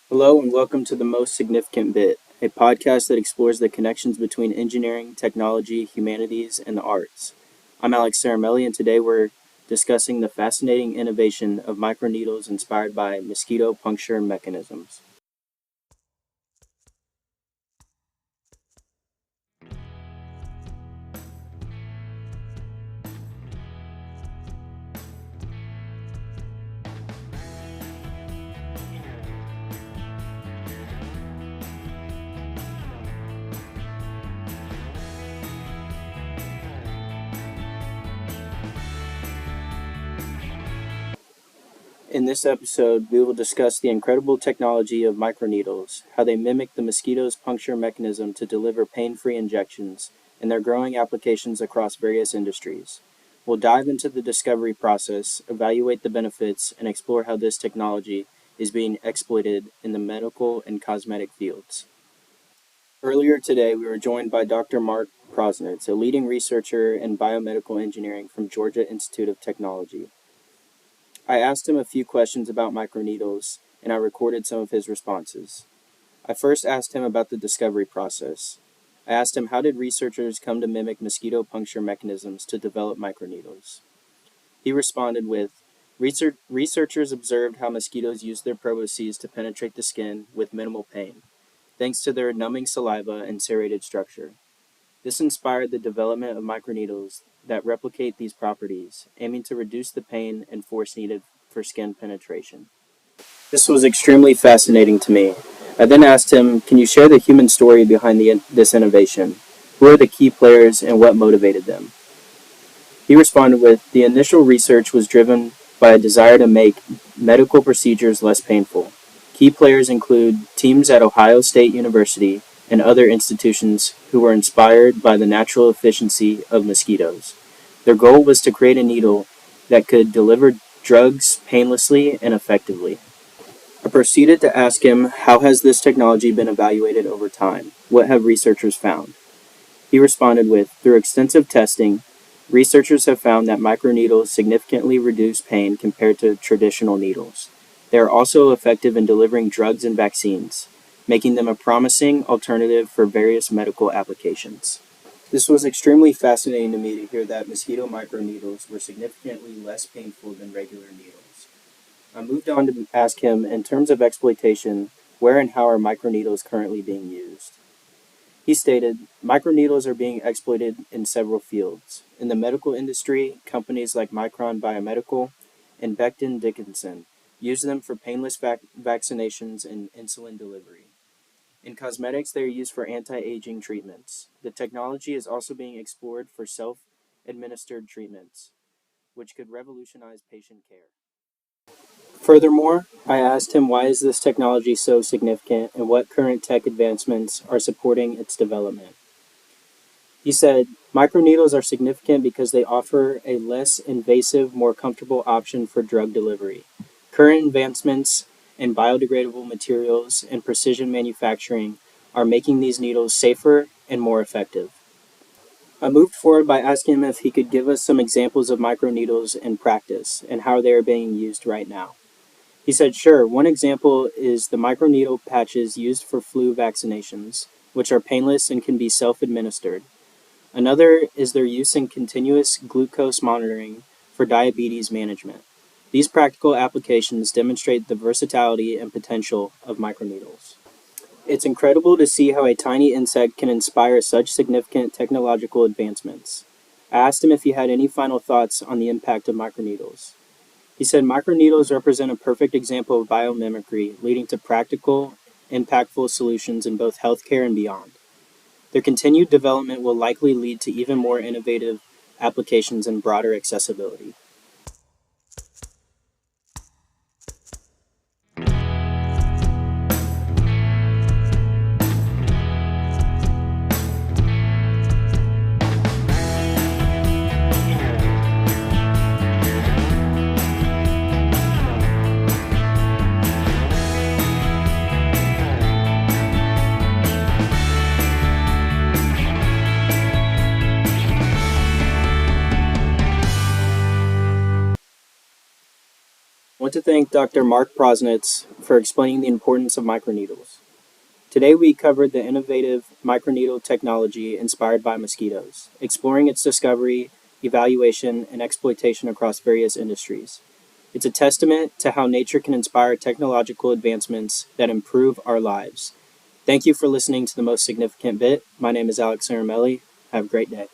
Hello and welcome to The Most Significant Bit, a podcast that explores the connections between engineering, technology, humanities, and the arts. I'm Alex Caramelli, and today we're discussing the fascinating innovation of microneedles inspired by mosquito puncture mechanisms. In this episode, we will discuss the incredible technology of microneedles, how they mimic the mosquito's puncture mechanism to deliver pain-free injections, and their growing applications across various industries. We'll dive into the discovery process, evaluate the benefits, and explore how this technology is being exploited in the medical and cosmetic fields. Earlier today, we were joined by Dr. Mark Prausnitz, a leading researcher in biomedical engineering from Georgia Institute of Technology. I asked him a few questions about microneedles, and I recorded some of his responses. I first asked him about the discovery process. I asked him, how did researchers come to mimic mosquito puncture mechanisms to develop microneedles? He responded with, researchers observed how mosquitoes use their probosces to penetrate the skin with minimal pain, thanks to their numbing saliva and serrated structure. This inspired the development of microneedles that replicate these properties, aiming to reduce the pain and force needed for skin penetration. This was extremely fascinating to me. I then asked him, can you share the human story behind this innovation? Who are the key players and what motivated them? He responded with, the initial research was driven by a desire to make medical procedures less painful. Key players include teams at Ohio State University and other institutions who were inspired by the natural efficiency of mosquitoes. Their goal was to create a needle that could deliver drugs painlessly and effectively. I proceeded to ask him, how has this technology been evaluated over time? What have researchers found? He responded with, through extensive testing, researchers have found that microneedles significantly reduce pain compared to traditional needles. They are also effective in delivering drugs and vaccines, making them a promising alternative for various medical applications. This was extremely fascinating to me to hear that mosquito microneedles were significantly less painful than regular needles. I moved on to ask him, in terms of exploitation, where and how are microneedles currently being used? He stated, microneedles are being exploited in several fields. In the medical industry, companies like Micron Biomedical and Becton Dickinson use them for painless vaccinations and insulin delivery. In cosmetics, they are used for anti-aging treatments. The technology is also being explored for self-administered treatments, which could revolutionize patient care. Furthermore, I asked him, why is this technology so significant and what current tech advancements are supporting its development? He said, microneedles are significant because they offer a less invasive, more comfortable option for drug delivery. Current advancements in biodegradable materials and precision manufacturing are making these needles safer and more effective. I moved forward by asking him if he could give us some examples of microneedles in practice and how they are being used right now. He said, sure, one example is the microneedle patches used for flu vaccinations, which are painless and can be self-administered. Another is their use in continuous glucose monitoring for diabetes management. These practical applications demonstrate the versatility and potential of microneedles. It's incredible to see how a tiny insect can inspire such significant technological advancements. I asked him if he had any final thoughts on the impact of microneedles. He said microneedles represent a perfect example of biomimicry, leading to practical, impactful solutions in both healthcare and beyond. Their continued development will likely lead to even more innovative applications and broader accessibility. I want to thank Dr. Mark Prausnitz for explaining the importance of microneedles. Today we covered the innovative microneedle technology inspired by mosquitoes, exploring its discovery, evaluation, and exploitation across various industries. It's a testament to how nature can inspire technological advancements that improve our lives. Thank you for listening to The Most Significant Bit. My name is Alex Aramelli. Have a great day.